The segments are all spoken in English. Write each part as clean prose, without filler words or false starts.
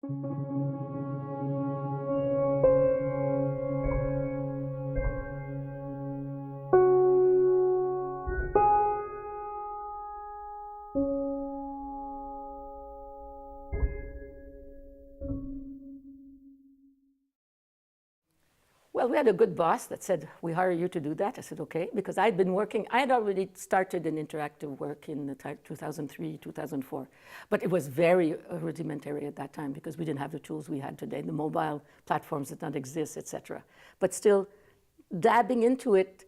Well, we had a good boss that said, we hire you to do that. I said, okay, because I had already started in interactive work in 2003, 2004. But it was very rudimentary at that time because we didn't have the tools we had today. The mobile platforms did not exist, etc. But still dabbing into it,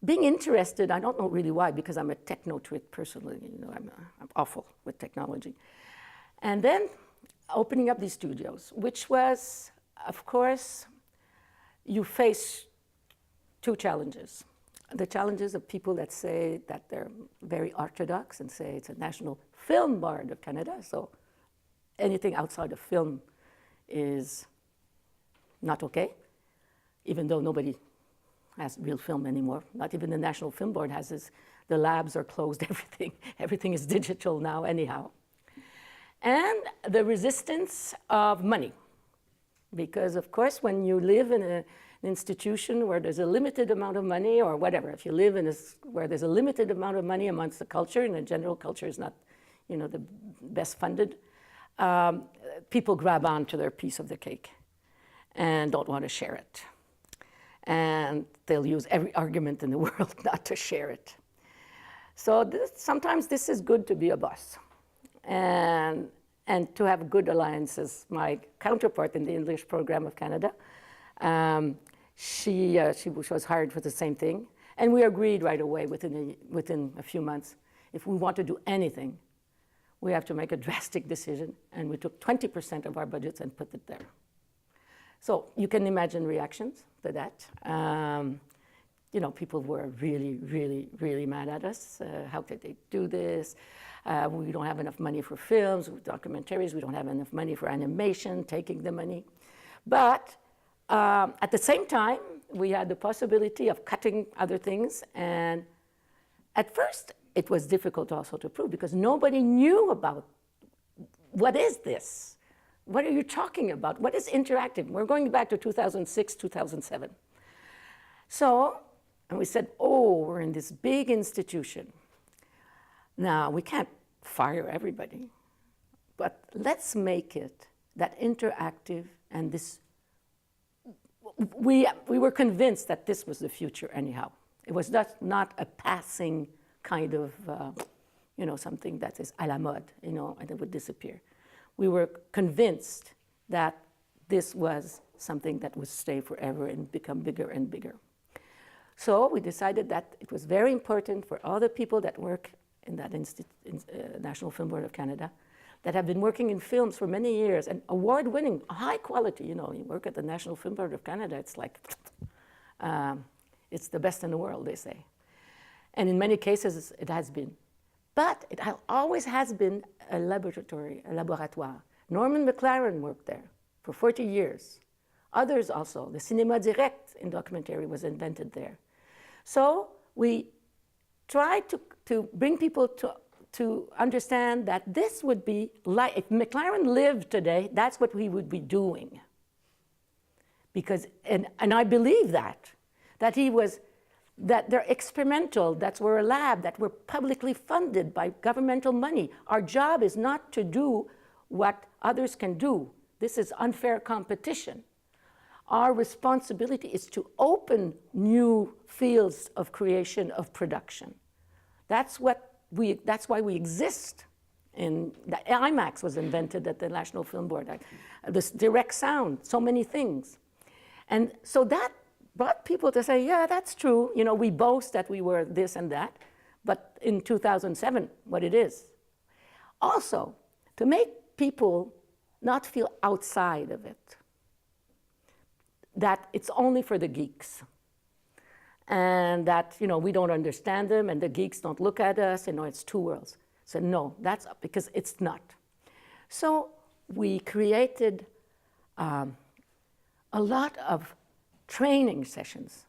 being interested, I don't know really why, because I'm a techno-twit personally, I'm awful with technology. And then opening up these studios, which was, of course, you face two challenges. The challenges of people that say that they're very orthodox and say it's a national film board of Canada, so anything outside of film is not okay, even though nobody has real film anymore. Not even the National Film Board has this. The labs are closed, everything is digital now anyhow. And the resistance of money. Because, of course, when you live in an institution where there's a limited amount of money or whatever, if you live where there's a limited amount of money amongst the culture, and the general culture is not, the best funded, people grab onto their piece of the cake and don't want to share it. And they'll use every argument in the world not to share it. So sometimes this is good to be a boss. And to have good alliances. My counterpart in the English program of Canada, she was hired for the same thing. And we agreed right away within a few months, if we want to do anything, we have to make a drastic decision. And we took 20% of our budgets and put it there. So you can imagine reactions to that. People were really, really, really mad at us. How could they do this? We don't have enough money for films, documentaries. We don't have enough money for animation, taking the money. But at the same time, we had the possibility of cutting other things. And at first, it was difficult also to prove because nobody knew about what is this? What are you talking about? What is interactive? We're going back to 2006, 2007. So, and we said, oh, we're in this big institution. Now, we can't fire everybody, but let's make it that interactive and this, we were convinced that this was the future anyhow. It was not a passing kind of, something that is à la mode, and it would disappear. We were convinced that this was something that would stay forever and become bigger and bigger. So we decided that it was very important for all the people that work in that National Film Board of Canada that have been working in films for many years and award-winning, high quality. You work at the National Film Board of Canada, it's like, it's the best in the world, they say. And in many cases, it has been. But it always has been a laboratory, a laboratoire. Norman McLaren worked there for 40 years. Others also. The cinéma direct in documentary was invented there. So we tried to bring people to understand that this would be like, if McLaren lived today, that's what we would be doing. Because, and I believe that he was, that they're experimental, that we're a lab, that we're publicly funded by governmental money. Our job is not to do what others can do. This is unfair competition. Our responsibility is to open new fields of creation, of production. That's why we exist. The IMAX was invented at the National Film Board. This direct sound, so many things. And so that brought people to say, yeah, that's true. We boast that we were this and that, but in 2007, what it is. Also, to make people not feel outside of it, that it's only for the geeks, and that, we don't understand them, and the geeks don't look at us, it's two worlds. So no, that's because it's not. So we created a lot of training sessions,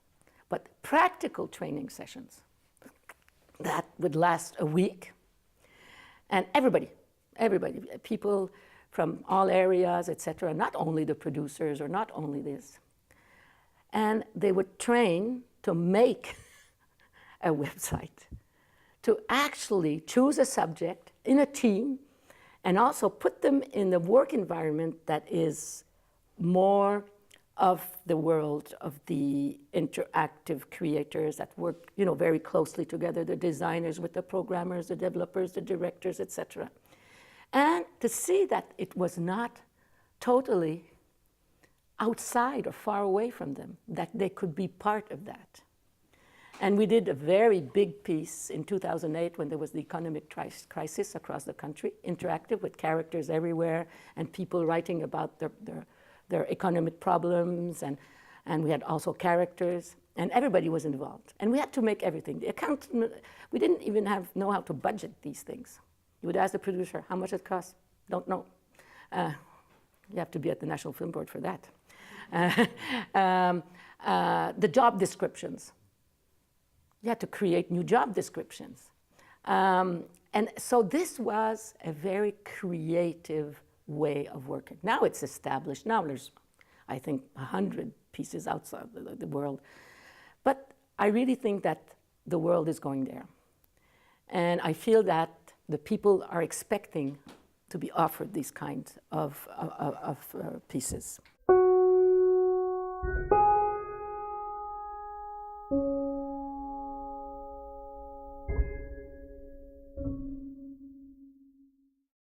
but practical training sessions that would last a week. And everybody, people from all areas, etc., not only the producers or not only this. And they would train to make a website, to actually choose a subject in a team and also put them in the work environment that is more of the world of the interactive creators that work, very closely together, the designers with the programmers, the developers, the directors, etc. And to see that it was not totally outside or far away from them, that they could be part of that. And we did a very big piece in 2008 when there was the economic crisis across the country, interactive with characters everywhere and people writing about their economic problems, and we had also characters, and everybody was involved. And we had to make everything. We didn't even know how to budget these things. You would ask the producer, how much it costs? Don't know. You have to be at the National Film Board for that. The job descriptions. You had to create new job descriptions. And so this was a very creative way of working. Now it's established. Now there's, I think, 100 pieces outside the world. But I really think that the world is going there. And I feel that the people are expecting to be offered these kinds of pieces.